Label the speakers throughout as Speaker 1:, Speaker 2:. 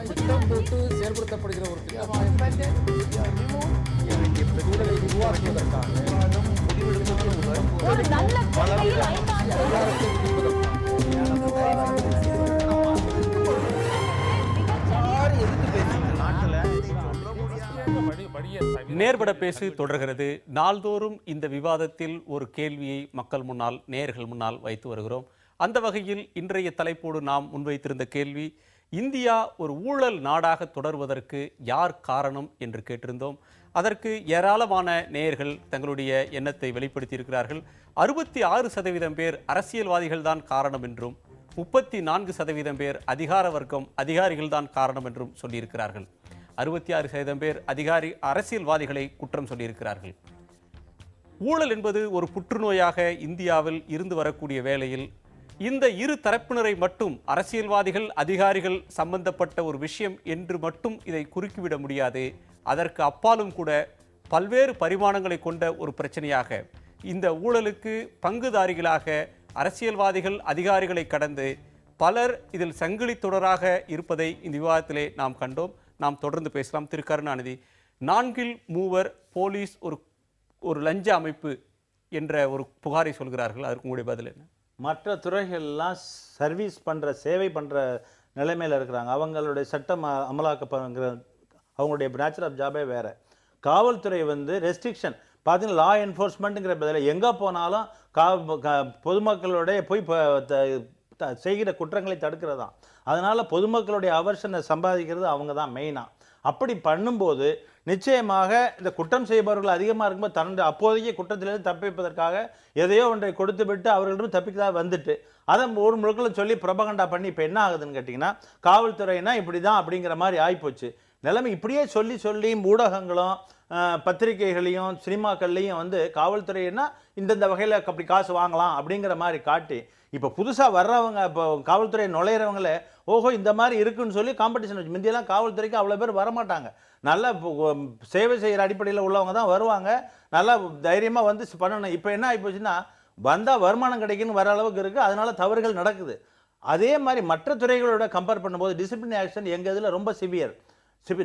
Speaker 1: திட்டம் போட்டு செயல்படுத்தப்படுகிற ஒரு சூழலை உருவாக்குவதற்காக
Speaker 2: நேர்பட பேசு தொடர்கிறது. நாள்தோறும் இந்த விவாதத்தில் ஒரு கேள்வியை மக்கள் முன்னால், நேயர்கள் முன்னால் வைத்து வருகிறோம். அந்த வகையில் இன்றைய தலைப்போடு நாம் முன்வைத்திருந்த கேள்வி, இந்தியா ஒரு ஊழல் நாடாக தொடர்வதற்கு யார் காரணம் என்று கேட்டிருந்தோம். அதற்கு ஏராளமான நேயர்கள் தங்களுடைய எண்ணத்தை வெளிப்படுத்தியிருக்கிறார்கள். 66% பேர் அரசியல்வாதிகள் தான் காரணம் என்றும், 34% பேர் அதிகார வர்க்கம், அதிகாரிகள் தான் காரணம் என்றும் சொல்லியிருக்கிறார்கள். 66% பேர் அரசியல்வாதிகளை குற்றம் சொல்லியிருக்கிறார்கள். ஊழல் என்பது ஒரு புற்றுநோயாக இந்தியாவில் இருந்து வரக்கூடிய வேளையில் இந்த இரு தரப்பினரை மட்டும் அரசியல்வாதிகள், அதிகாரிகள் சம்பந்தப்பட்ட ஒரு விஷயம் என்று மட்டும் இதை குறுக்கிவிட முடியாது. அதற்கு அப்பாலும் கூட பல்வேறு பரிமாணங்களை கொண்ட ஒரு பிரச்சனையாக இந்த ஊழலுக்கு பங்குதாரிகளாக அரசியல்வாதிகள், அதிகாரிகளை கடந்து பலர் இதில் சங்கிலி தொடராக இருப்பதை இந்த விவாதத்திலே நாம் கண்டோம். நாம் தொடர்ந்து பேசலாம். திரு கருணாநிதி, 4 மூவர் போலீஸ் ஒரு லஞ்ச அமைப்பு என்ற ஒரு புகாரை சொல்கிறார்கள். அதற்கு உங்களுடைய பதில் என்ன?
Speaker 3: மற்ற துறைகள்லாம் சர்வீஸ் பண்ணுற, சேவை பண்ணுற நிலைமையில் இருக்கிறாங்க. அவங்களுடைய சட்டம் அமலாக்கப்படுங்கிற அவங்களுடைய நேச்சர் ஆஃப் ஜாபே வேறு. காவல்துறை ரெஸ்ட்ரிக்ஷன் பார்த்தீங்கன்னா, லா என்ஃபோர்ஸ்மெண்ட்டுங்கிற பதில் எங்கே போனாலும் பொதுமக்களுடைய போய் செய்கிற குற்றங்களை தடுக்கிறது தான். அதனால் பொதுமக்களுடைய அவர்ஷனை சம்பாதிக்கிறது அவங்க தான் மெயினாக. அப்படி பண்ணும்போது நிச்சயமாக இந்த குற்றம் செய்பவர்கள் அதிகமாக இருக்கும்போது தன்னுடைய அப்போதைய குற்றத்திலிருந்து தப்பிப்பதற்காக எதையோ ஒன்றை கொடுத்து விட்டு அவர்களிடம் தப்பிக்க வந்துட்டு அதை ஒரு முழுக்களும் சொல்லி பிரபகண்டா பண்ணி இப்போ என்ன ஆகுதுன்னு கேட்டிங்கன்னா, காவல்துறைனா இப்படி தான் அப்படிங்கிற மாதிரி ஆகிப்போச்சு நிலைமை. இப்படியே சொல்லி ஊடகங்களும் பத்திரிகைகளையும் சினிமாக்கள்லையும் காவல்துறைன்னா இந்தந்த வகையில் அப்படி காசு வாங்கலாம் அப்படிங்கிற மாதிரி காட்டி இப்போ புதுசாக வர்றவங்க, இப்போ காவல்துறை நுழையிறவங்களே ஓஹோ இந்த மாதிரி இருக்குன்னு சொல்லி காம்படிஷன் வச்சு. முந்தியெல்லாம் காவல்துறைக்கு அவ்வளோ பேர் வரமாட்டாங்க. நல்லா சேவை செய்கிற அடிப்படையில் உள்ளவங்க தான் வருவாங்க. நல்லா தைரியமாக பண்ணணும். இப்போ என்ன ஆகிப்போச்சுன்னா, வந்தால் வருமானம் கிடைக்குன்னு வர அளவுக்கு இருக்குது. அதனால தவறுகள் நடக்குது. அதே மாதிரி மற்ற துறைகளோட கம்பேர் பண்ணும்போது டிசிப்ளினரி ஆக்ஷன் எங்கள் இதில் ரொம்ப சிவியர்.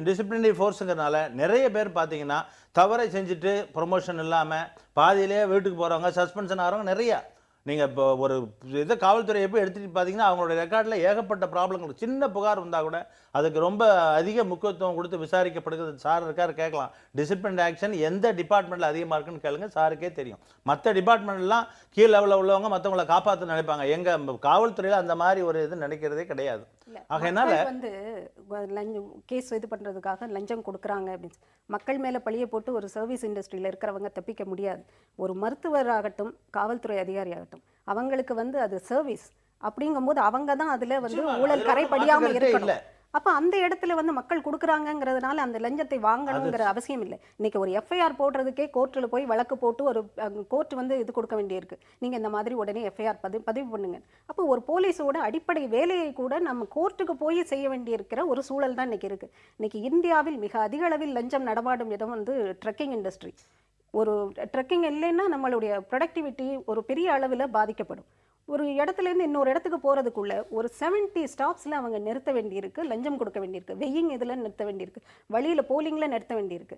Speaker 3: டிசிப்ளினரி ஃபோர்ஸுங்கிறனால நிறைய பேர் பார்த்தீங்கன்னா தவறை செஞ்சுட்டு ப்ரொமோஷன் இல்லாமல் பாதியிலே வீட்டுக்கு போகிறவங்க, சஸ்பென்ஷன் ஆகிறவங்க நிறையா. நீங்கள் இப்போ ஒரு இதை காவல்துறையை போய் எடுத்துகிட்டு பார்த்தீங்கன்னா அவங்களோட ரெக்கார்டில் ஏகப்பட்ட ப்ராப்ளங்கள். சின்ன புகார் வந்தால் கூட அதுக்கு ரொம்ப அதிக முக்கியத்துவம் கொடுத்து விசாரிக்கப்படுகிறது. சார் இருக்கார், கேட்கலாம். டிசிப்ளினரி ஆக்ஷன் எந்த டிபார்ட்மெண்ட்டில் அதிகமாக இருக்குன்னு கேளுங்க, சாருக்கே தெரியும். மற்ற டிபார்ட்மெண்ட்லாம் கீழ் லெவலில் உள்ளவங்க மற்றவங்களை காப்பாற்ற நினைப்பாங்க. எங்கள் காவல்துறையில் அந்த மாதிரி ஒரு இது நினைக்கிறதே கிடையாது.
Speaker 4: ஆகையினால லஞ்சம் கேஸ் இது பண்ணுறதுக்காக லஞ்சம் கொடுக்குறாங்க அப்படின்னு மக்கள் மேலே பழிய போட்டு ஒரு சர்வீஸ் இண்டஸ்ட்ரியில் இருக்கிறவங்க தப்பிக்க முடியாது. ஒரு மருத்துவர் ஆகட்டும், காவல்துறை அதிகாரி ஆகட்டும், அவங்களுக்கு அது சர்வீஸ் அப்படிங்கும்போது அவங்க தான் அதில் ஊழல் கரைப்படியாமல் இருக்கணும். அப்போ அந்த இடத்துல மக்கள் கொடுக்குறாங்கிறதுனால அந்த லஞ்சத்தை வாங்கணுங்கிற அவசியம் இல்லை. இன்னைக்கு ஒரு எஃப்ஐஆர் போடுறதுக்கே கோர்ட்டில் போய் வழக்கு போட்டு ஒரு கோர்ட் இது கொடுக்க வேண்டியிருக்கு. நீங்கள் இந்த மாதிரி உடனே எஃப்ஐஆர் பதிவு பண்ணுங்க. அப்போ ஒரு போலீஸோட அடிப்படை வேலையை கூட நம்ம கோர்ட்டுக்கு போய் செய்ய வேண்டியிருக்கிற ஒரு சூழல் தான் இன்னைக்கு இருக்குது. இன்னைக்கு இந்தியாவில் மிக அதிக அளவில் லஞ்சம் நடமாடும் இடம் ட்ரக்கிங் இண்டஸ்ட்ரி. ஒரு ட்ரக்கிங் இல்லைன்னா நம்மளுடைய ப்ரொடக்டிவிட்டி ஒரு பெரிய அளவில் பாதிக்கப்படும். ஒரு இடத்துலேருந்து இன்னொரு இடத்துக்கு போகிறதுக்குள்ள ஒரு 70 ஸ்டாப்ஸில் அவங்க நிறுத்த வேண்டியிருக்கு, லஞ்சம் கொடுக்க வேண்டியிருக்கு, வெய்யிங் இதில் நிறுத்த வேண்டியிருக்கு, வழியில் போலிங்கில் நிறுத்த வேண்டியிருக்கு.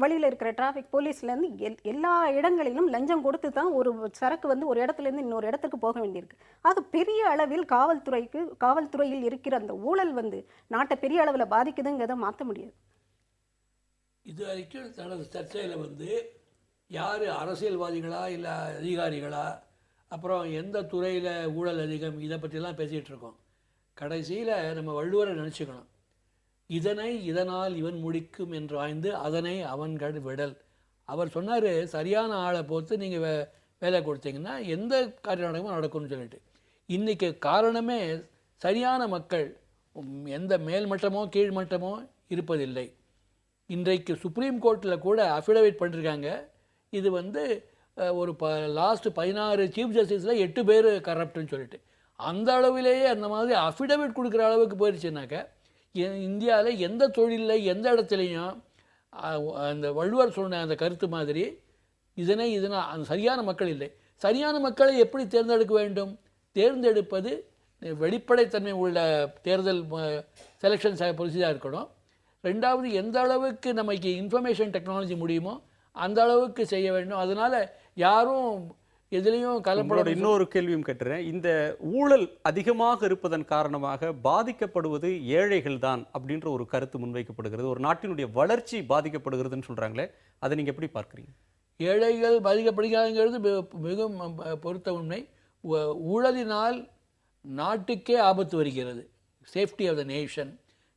Speaker 4: வழியில் இருக்கிற டிராஃபிக் போலீஸ்லேருந்து எல்லா இடங்களிலும் லஞ்சம் கொடுத்து தான் ஒரு சரக்கு ஒரு இடத்துலேருந்து இன்னொரு இடத்துக்கு போக வேண்டியிருக்கு. அது பெரிய அளவில் காவல்துறையில் இருக்கிற அந்த ஊழல் நாட்டை பெரிய அளவில் பாதிக்குதுங்கிறத மாற்ற முடியாது.
Speaker 5: இது வரைக்கும் நடந்த சர்ச்சையில் யார் அரசியல்வாதிகளா இல்லை அதிகாரிகளா, அப்புறம் எந்த துறையில் ஊழல் அதிகம், இதை பற்றிலாம் பேசிகிட்டு இருக்கோம். கடைசியில் நம்ம வள்ளுவரை நினச்சிக்கணும். இதனால் இவன் முடிக்கும் என்று ஆய்ந்து அதனை அவன்கள் விடல். அவர் சொன்னார், சரியான ஆளை பொறுத்து நீங்கள் வேலை கொடுத்தீங்கன்னா எந்த காரியம் நடக்கும்னு சொல்லிட்டு. இன்றைக்கி காரணமே சரியான மக்கள் எந்த மேல்மட்டமோ கீழ்மட்டமோ இருப்பதில்லை. இன்றைக்கு சுப்ரீம் கோர்ட்டில் கூட அஃபிடவிட் பண்ணியிருக்காங்க. இது ஒரு லாஸ்ட் 16 சீஃப் ஜஸ்டிஸில் 8 பேர் கரப்ட்னு சொல்லிட்டு. அந்த அளவிலேயே அந்த மாதிரி அஃபிடவிட் கொடுக்குற அளவுக்கு போயிடுச்சுனாக்க இந்தியாவில் எந்த தொழிலில் எந்த இடத்துலையும் அந்த வள்ளுவர் சொன்ன அந்த கருத்து மாதிரி அந்த சரியான மக்கள் இல்லை. சரியான மக்களை எப்படி தேர்ந்தெடுக்க வேண்டும்? தேர்ந்தெடுப்பது வெளிப்படைத்தன்மை உள்ள தேர்தல் செலெக்ஷன் ப்ரொசீஜராக இருக்கணும். ரெண்டாவது, எந்த அளவுக்கு நமக்கு இன்ஃபர்மேஷன் டெக்னாலஜி முடியுமோ அந்த அளவுக்கு செய்ய வேண்டும். அதனால யாரும் எதுலேயும் கலப்படம்.
Speaker 2: இன்னொரு கேள்வியும் கேட்டுறேன். இந்த ஊழல் அதிகமாக இருப்பதன் காரணமாக பாதிக்கப்படுவது ஏழைகள் தான் அப்படின்ற ஒரு கருத்து முன்வைக்கப்படுகிறது. ஒரு நாட்டினுடைய வளர்ச்சி பாதிக்கப்படுகிறதுன்னு சொல்றாங்களே, அதை நீங்க எப்படி பார்க்குறீங்க?
Speaker 5: ஏழைகள் பாதிக்கப்படுகிறாங்கிறது மிகவும் பொருத்த உண்மை. ஊழலினால் நாட்டுக்கே ஆபத்து வருகிறது. சேஃப்டி ஆஃப் த நேஷன்,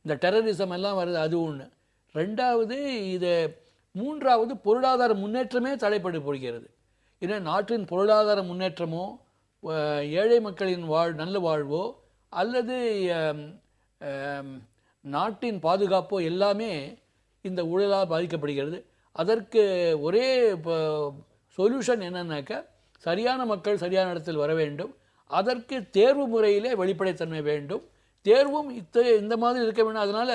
Speaker 5: இந்த டெரரிசம் எல்லாம் வருது, அது ஒன்று. ரெண்டாவது, இது மூன்றாவது, பொருளாதார முன்னேற்றமே தடைப்பட்டு போகிறது. ஏன்னா நாட்டின் பொருளாதார முன்னேற்றமோ ஏழை மக்களின் நல்ல வாழ்வோ அல்லது நாட்டின் பாதுகாப்போ எல்லாமே இந்த ஊழலால் பாதிக்கப்படுகிறது. அதற்கு ஒரே சொல்யூஷன் என்னன்னாக்கா, சரியான மக்கள் சரியான இடத்தில் வர வேண்டும். அதற்கு தேர்வு முறையிலே வெளிப்படைத்தன்மை வேண்டும். தேர்வும் இந்த மாதிரி இருக்க வேண்டும். அதனால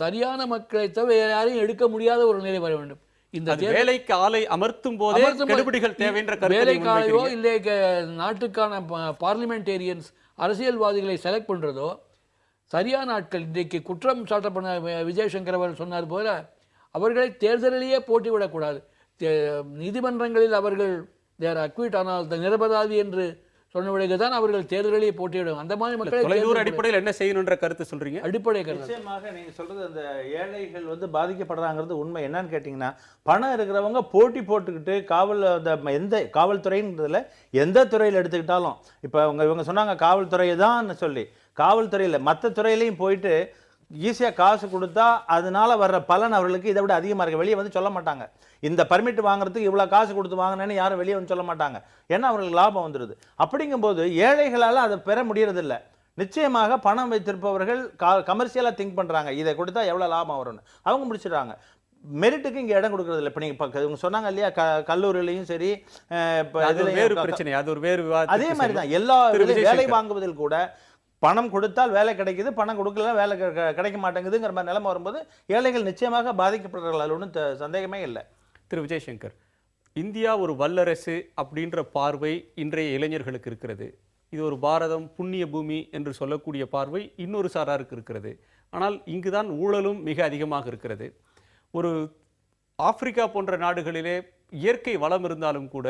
Speaker 5: சரியான மக்களை தவிர யாரையும் எடுக்க முடியாத ஒரு நிலை வர வேண்டும். இந்த
Speaker 2: வேலைக்கு ஆளை அமர்த்தும் போதே கெடுபிடிகள் தேவைன்ற
Speaker 5: வேலைக்காலையோ இல்லை நாட்டுக்கான பார்லிமெண்டேரியன்ஸ் அரசியல்வாதிகளை செலக்ட் பண்றதோ சரியான ஆட்கள். இன்றைக்கு குற்றம் சாட்டப்பட்ட விஜயசங்கர் அவர் சொன்னார் போல, அவர்களை தேர்தலிலேயே போட்டிவிடக்கூடாது. நீதிமன்றங்களில் அவர்கள் தேர் அக்விட் ஆனால் நிரபராதி என்று சொன்ன விடைக்குதான் அவர்கள் தேர்தலிலேயே போட்டியிடும். அந்த மாதிரி மக்கள்
Speaker 2: அடிப்படையில் என்ன செய்யணுன்ற கருத்து சொல்றீங்க?
Speaker 5: அடிப்படை கருத்து
Speaker 3: நிச்சயமாக நீங்க சொல்றது அந்த ஏழைகள் பாதிக்கப்படுறாங்கிறது உண்மை. என்னன்னு கேட்டீங்கன்னா, பணம் இருக்கிறவங்க போட்டி போட்டுக்கிட்டு எந்த காவல்துறைன்றதுல எந்த துறையில் எடுத்துக்கிட்டாலும், இப்போ இவங்க சொன்னாங்க காவல்துறையை தான் சொல்லி, காவல்துறையில் மற்ற துறையிலையும் போயிட்டு ஈஸியாக காசு கொடுத்தா அதனால வர்ற பலன் அவர்களுக்கு இதை விட அதிகமாக இருக்குது. வெளியே வந்து சொல்ல மாட்டாங்க. இந்த பர்மிட் வாங்குறதுக்கு இவ்வளோ காசு கொடுத்து வாங்கினேன்னு யாரும் வெளியே வந்து சொல்ல மாட்டாங்க. ஏன்னா அவர்களுக்கு லாபம் வந்துடுது. அப்படிங்கும்போது ஏழைகளால் அதை பெற முடியறதில்லை. நிச்சயமாக பணம் வைத்திருப்பவர்கள் கமர்ஷியலாக திங்க் பண்ணுறாங்க, இதை கொடுத்தா எவ்வளோ லாபம் வரும்னு. அவங்க முடிச்சிடுறாங்க. மெரிட்டுக்கு இங்கே இடம் கொடுக்கறது இல்லை. இப்போ நீங்கள் இவங்க சொன்னாங்க இல்லையா, கல்லூரிலையும் சரி,
Speaker 2: வேறு பிரச்சனை, அது ஒரு வேறு விவாதம்.
Speaker 3: அதே மாதிரி தான் எல்லா வேலை வாங்குவதில் கூட பணம் கொடுத்தால் வேலை கிடைக்குது, பணம் கொடுக்கல வேலை கிடைக்க மாட்டேங்குதுங்கிற மாதிரி நிலைமை வரும்போது ஏழைகள் நிச்சயமாக பாதிக்கப்படுறார்கள். அது ஒன்றும் சந்தேகமே இல்லை.
Speaker 2: திரு விஜயசங்கர், இந்தியா ஒரு வல்லரசு அப்படின்ற பார்வை இன்றைய இளைஞர்களுக்கு இருக்கிறது. இது ஒரு பாரதம் புண்ணிய பூமி என்று சொல்லக்கூடிய பார்வை இன்னொரு சாராருக்கு இருக்கிறது. ஆனால் இங்குதான் ஊழலும் மிக அதிகமாக இருக்கிறது. ஒரு ஆப்பிரிக்கா போன்ற நாடுகளிலே இயற்கை வளம் இருந்தாலும் கூட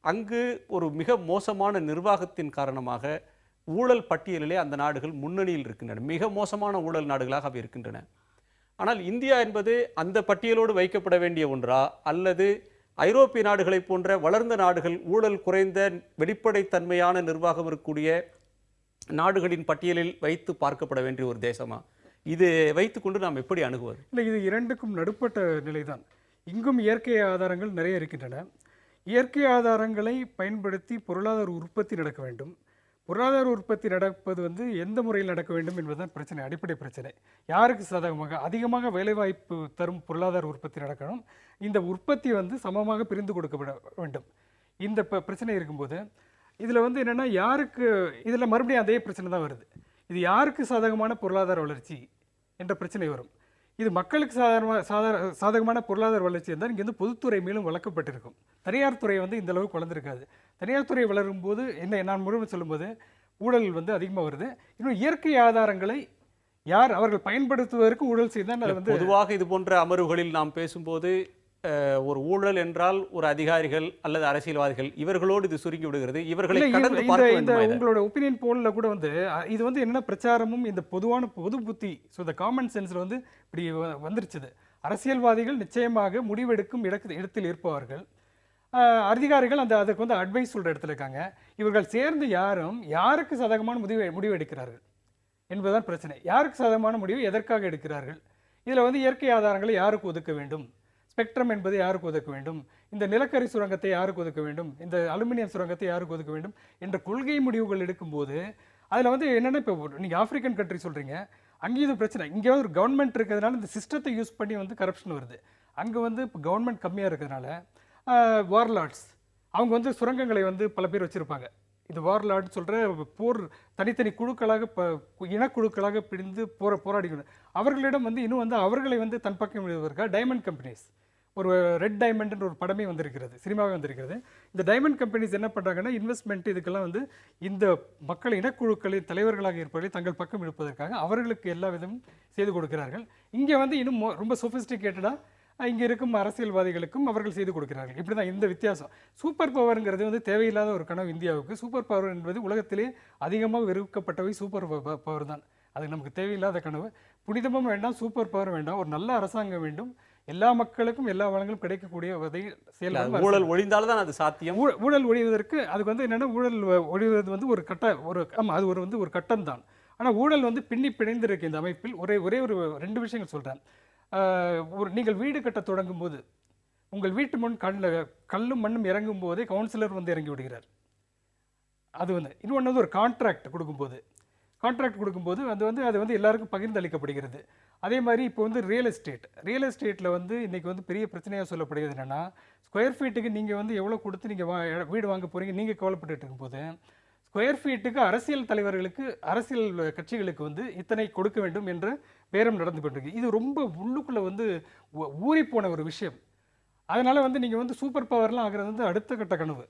Speaker 2: அங்கு ஒரு மிக மோசமான நிர்வாகத்தின் காரணமாக ஊழல் பட்டியலிலே அந்த நாடுகள் முன்னணியில் இருக்கின்றன. மிக மோசமான ஊழல் நாடுகளாக அவை இருக்கின்றன. ஆனால் இந்தியா என்பது அந்த பட்டியலோடு வைக்கப்பட வேண்டிய ஒன்றா, அல்லது ஐரோப்பிய நாடுகளை போன்ற வளர்ந்த நாடுகள் ஊழல் குறைந்த வெளிப்படைத்தன்மையான நிர்வாகம் இருக்கக்கூடிய நாடுகளின் பட்டியலில் வைத்து பார்க்கப்பட வேண்டிய ஒரு தேசமா? இது வைத்துக்கொண்டு நாம் எப்படி அணுகுவது?
Speaker 1: இல்லை, இது இரண்டுக்கும் நடுப்பட்ட நிலைதான். இங்கும் இயற்கை ஆதாரங்கள் நிறைய இருக்கின்றன. இயற்கை ஆதாரங்களை பயன்படுத்தி பொருளாதார உற்பத்தி நடக்க வேண்டும். பொருளாதார உற்பத்தி நடப்பது எந்த முறையில் நடக்க வேண்டும் என்பதுதான் பிரச்சனை, அடிப்படை பிரச்சனை. யாருக்கு சாதகமாக அதிகமாக வேலைவாய்ப்பு தரும் பொருளாதார உற்பத்தி நடக்கணும். இந்த உற்பத்தி சமமாக பிரிந்து கொடுக்கப்பட வேண்டும். இந்த பிரச்சனை இருக்கும்போது இதில் என்னென்னா, யாருக்கு இதில் மறுபடியும் அதே பிரச்சனை தான் வருது. இது யாருக்கு சாதகமான பொருளாதார வளர்ச்சி என்ற பிரச்சனை வரும். இது மக்களுக்கு சாதகமான பொருளாதார வளர்ச்சி இருந்தால் இங்கே பொதுத்துறை மேலும் வளர்க்கப்பட்டிருக்கும். தனியார் துறை இந்த அளவுக்கு வளர்ந்துருக்காது. தனியார் துறை வளரும் போது நான் முழுவதும் சொல்லும்போது ஊழல் அதிகமாக வருது. இன்னும் இயற்கை ஆதாரங்களை யார் அவர்கள் பயன்படுத்துவதற்கு ஊழல் செய்தால்
Speaker 2: பொதுவாக இது போன்ற அமர்வுகளில் நாம் பேசும்போது ஒரு ஊழல் என்றால் ஒரு அதிகாரிகள் அல்லது அரசியல்வாதிகள் இவர்களோடு இது சுருங்கி விடுகிறது. இவர்களை கடந்து பார்க்க வேண்டும்.
Speaker 1: உங்களோட ஒப்பீனியன் போல்ல கூட இது என்ன பிரச்சாரமும் இந்த பொதுவான பொது புத்தி, ஸோ இந்த காமன் சென்ஸ்ல இப்படி வந்துருச்சுது. அரசியல்வாதிகள் நிச்சயமாக முடிவெடுக்கும் இடத்தில் இருப்பவர்கள், அதிகாரிகள் அதுக்கு அட்வைஸ் சொல்ற இடத்துல இருக்காங்க. இவர்கள் சேர்ந்து யாருக்கு சாதகமான முடிவு எடுக்கிறார்கள் என்பதுதான் பிரச்சனை. யாருக்கு சாதகமான முடிவு எதற்காக எடுக்கிறார்கள்? இதில் இயற்கை ஆதாரங்களை யாருக்கு ஒதுக்க வேண்டும், ஸ்பெக்ட்ரம் என்பதை யாருக்கு ஒதுக்க வேண்டும், இந்த நிலக்கரி சுரங்கத்தை யாருக்கு ஒதுக்க வேண்டும், இந்த அலுமினியம் சுரங்கத்தை யாருக்கு ஒதுக்க வேண்டும் என்ற கொள்கை முடிவுகள் எடுக்கும்போது அதில் என்னென்னா, இப்போ நீங்கள் ஆப்பிரிக்கன் கண்ட்ரி சொல்கிறீங்க, அங்கேயும் இது பிரச்சனை. இங்கே ஒரு கவர்மெண்ட் இருக்கிறதுனால இந்த சிஸ்டத்தை யூஸ் பண்ணி கரப்ஷன் வருது. அங்கே இப்போ கவர்மெண்ட் கம்மியாக இருக்கிறதுனால வார்லார்ட்ஸ் அவங்க சுரங்கங்களை பல பேர் வச்சுருப்பாங்க. இது வார்லார்ட் சொல்கிற போர் தனித்தனி குழுக்களாக இனக்குழுக்களாக பிரிந்து போராடிக்கணும். அவர்களிடம் இன்னும் அவர்களை தன் பக்கம் விடுவதற்காக டைமண்ட் கம்பெனிஸ் ஒரு ரெட் டைமண்ட்ன்ற ஒரு படமே வந்திருக்கிறது, சினிமாவே வந்திருக்கிறது. இந்த டைமண்ட் கம்பெனிஸ் என்ன பண்ணுறாங்கன்னா, இன்வெஸ்ட்மெண்ட் இதுக்கெல்லாம் வந்து இந்த மக்கள் இனக்குழுக்களின் தலைவர்களாக இருப்பவர்களை தங்கள் பக்கம் இழுப்பதற்காக அவர்களுக்கு எல்லா விதமும் செய்து கொடுக்கிறார்கள். இங்கே வந்து இன்னும் ரொம்ப சொஃபிஸ்டிகேட்டடாக இங்கே இருக்கும் அரசியல்வாதிகளுக்கும் அவர்கள் செய்து கொடுக்கிறார்கள். இப்படி தான் இந்த வித்தியாசம். சூப்பர் பவருங்கிறது வந்து தேவையில்லாத ஒரு கனவு இந்தியாவுக்கு. சூப்பர் பவர் என்பது உலகத்திலே அதிகமாக வெறுக்கப்பட்டவை சூப்பர் பவர் தான். அது நமக்கு தேவையில்லாத கனவு. புனிதமும் வேண்டாம், சூப்பர் பவர் வேண்டாம், ஒரு நல்ல அரசாங்கம் வேண்டும், எல்லா மக்களுக்கும் எல்லா வளங்களும் கிடைக்கக்கூடிய வகையில் செயல்படும்.
Speaker 2: ஊழல் ஒழிந்தால்தான் அது சாத்தியம்.
Speaker 1: ஊழல் ஒழிவதற்கு அதுக்கு வந்து என்னென்னா, ஊழல் ஒழிவது வந்து அது ஒரு கட்டம் தான். ஆனால் ஊழல் வந்து பின்னி பிணைந்திருக்கு இந்த அமைப்பில். ஒரே ஒரு 2 விஷயங்கள் சொல்கிறேன். நீங்கள் வீடு கட்ட தொடங்கும் போது உங்கள் வீட்டு முன் கல்லும் மண்ணும் இறங்கும் போதே கவுன்சிலர் வந்து இறங்கி விடுகிறார். அது வந்து இன்னொன்று வந்து ஒரு கான்ட்ராக்ட் கொடுக்கும்போது அது வந்து எல்லாருக்கும் பகிர்ந்தளிக்கப்படுகிறது. அதே மாதிரி இப்போ வந்து ரியல் எஸ்டேட்டில் வந்து இன்றைக்கி வந்து பெரிய பிரச்சனையாக சொல்லப்படுகிறது என்னென்னா, ஸ்கொயர் ஃபீட்டுக்கு நீங்கள் வந்து எவ்வளோ கொடுத்து நீங்கள் வீடு வாங்க போகிறீங்க நீங்கள் கவலைப்பட்டு இருக்கும்போது, ஸ்கொயர் ஃபீட்டுக்கு அரசியல் தலைவர்களுக்கு, அரசியல் கட்சிகளுக்கு வந்து இத்தனை கொடுக்க வேண்டும் என்ற பேரம் நடந்து கொண்டிருக்கு. இது ரொம்ப உள்ளுக்குள்ளே வந்து ஊறிப்போன ஒரு விஷயம். அதனால் வந்து நீங்கள் வந்து சூப்பர் பவர்லாம் ஆகிறது வந்து அடுத்த கட்ட கனவு.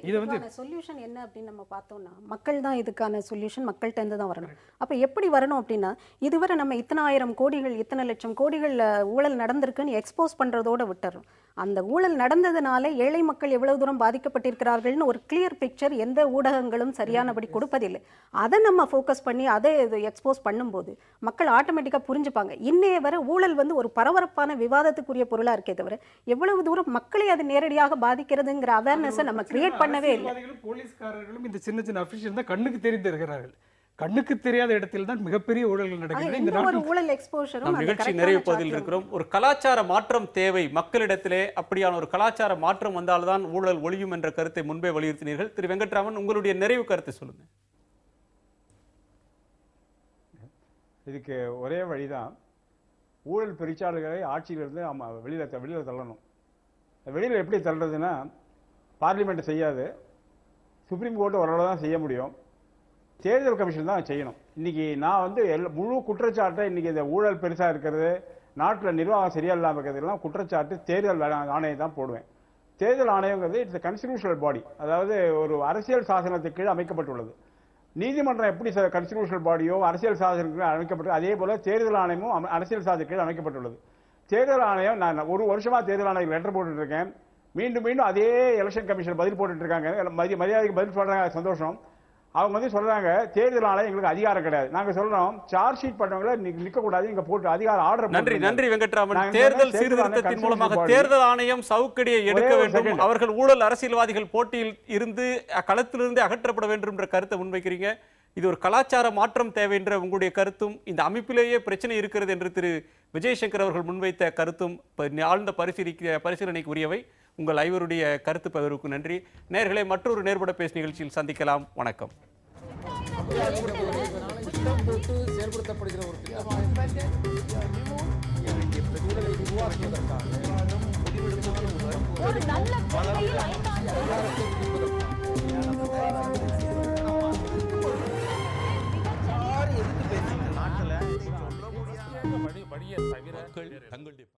Speaker 4: இது வந்து சொல்யூஷன் என்ன அப்படின்னு நம்ம பார்த்தோம்னா, மக்கள் தான் இதுக்கான சொல்யூஷன் மக்கள்கிட்ட இருந்து தான் வரணும். அப்போ எப்படி வரணும் அப்படின்னா, இதுவரை நம்ம இத்தனை ஆயிரம் கோடிகள், இத்தனை லட்சம் கோடிகள் ஊழல் நடந்திருக்குன்னு எக்ஸ்போஸ் பண்ணுறதோட விட்டுறோம். அந்த ஊழல் நடந்ததுனால ஏழை மக்கள் எவ்வளவு தூரம் பாதிக்கப்பட்டிருக்கிறார்கள்னு ஒரு கிளியர் பிக்சர் எந்த ஊடகங்களும் சரியானபடி கொடுப்பதில்லை. அதை நம்ம ஃபோக்கஸ் பண்ணி அதை எக்ஸ்போஸ் பண்ணும்போது மக்கள் ஆட்டோமேட்டிக்காக புரிஞ்சுப்பாங்க. இன்னைய வரை ஊழல் வந்து ஒரு பரபரப்பான விவாதத்துக்குரிய பொருளாக இருக்கே தவிர எவ்வளவு தூரம் மக்களை அது நேரடியாக பாதிக்கிறதுங்கிற அவேர்னஸை நம்ம கிரியேட் பண்ணவே இல்லை.
Speaker 1: போலீஸ்காரர்களும் இந்த சின்ன சின்ன அபிஷியல் தான் கண்ணுக்கு தெரிந்திருக்கிறார்கள். கண்ணுக்கு தெரியாத இடத்தில் தான் மிகப்பெரிய ஊழல்கள் நடக்கிறது.
Speaker 2: நிகழ்ச்சி நிறைவு பகுதியில் இருக்கிறோம். ஒரு கலாச்சார மாற்றம் தேவை மக்களிடத்திலே. அப்படியான ஒரு கலாச்சார மாற்றம் வந்தால்தான் ஊழல் ஒழியும் என்ற கருத்தை முன்பே வலியுறுத்தினீர்கள். திரு வெங்கட்ராமன், உங்களுடைய நிறைவு கருத்தை சொல்லுங்க.
Speaker 6: இதுக்கு ஒரே வழிதான், ஊழல் பெருச்சாளர்களை ஆட்சியிலிருந்து வெளியில தள்ளணும். வெளியில் எப்படி தள்ளுறதுன்னா, பார்லிமெண்ட் செய்யாது, சுப்ரீம் கோர்ட் ஓரளவு தான் செய்ய முடியும், தேர்தல் கமிஷன் தான் செய்யணும். இன்னைக்கு நான் வந்து முழு குற்றச்சாட்டை இன்னைக்கு இந்த ஊழல் பெருசா இருக்கிறது, நாட்டில் நிர்வாகம் சரியா இல்லாமல் இருக்கிறதுலாம் குற்றச்சாட்டு தேர்தல் ஆணையம் தான் போடுவேன். தேர்தல் ஆணையங்கிறது இட்ஸ் கான்ஸ்டிடியூஷனல் பாடி, அதாவது ஒரு அரசியல் சாசனத்துக்கு கீழ் அமைக்கப்பட்டுள்ளது. நீதிமன்றம் எப்படி கான்ஸ்டிடியூஷனல் பாடியோ அரசியல் சாசனத்துக்கு அமைக்கப்பட்டு, அதே போல தேர்தல் ஆணையமும் அரசியல் சாசனத்துக்கு கீழ் அமைக்கப்பட்டுள்ளது. தேர்தல் ஆணையம், நான் 1 வருஷமா தேர்தல் ஆணையம் லெட்டர் போட்டுட்டு இருக்கேன், மீண்டும் அதே எலெக்ஷன் கமிஷன் பதில் போட்டுட்டு இருக்காங்க. மரியாதைக்கு பதில் சொல்றாங்க, சந்தோஷம். அவங்க வந்து சொல்றாங்க தேர்தல் ஆணையம் எங்களுக்கு அதிகாரம் கிடையாது. நாங்க சொல்றோம் சார்ஜ் ஷீட் பண்ணவங்கள நிக்க கூடாது, இங்க போட்டு அதிகாரம் ஆர்டர்.
Speaker 2: நன்றி வெங்கட்ராமன். தேர்தல் சீர்திருத்தத்தின் மூலமாக தேர்தல் ஆணையம் சவுக்கடியை எடுக்க வேண்டும், அவர்கள் ஊழல் அரசியல்வாதிகள் போட்டியில் இருந்து களத்திலிருந்து அகற்றப்பட வேண்டும் என்ற கருத்தை முன்வைக்கிறீங்க. இது ஒரு கலாச்சார மாற்றம் தேவை என்ற உங்களுடைய கருத்தும், இந்த அமைப்பிலேயே பிரச்சனை இருக்கிறது என்று திரு விஜயசங்கர் அவர்கள் முன்வைத்த கருத்தும் ஆழ்ந்த பரிசீலனைக்கு உரியவை. உங்கள் ஐவருடைய கருத்து பகிர்வுக்கு நன்றி. நேயர்களே, மற்றொரு நேர்பட பேசு நிகழ்ச்சியில் சந்திக்கலாம். வணக்கம். செயல்படுத்தப்படுகிற ஒரு நாட்டில்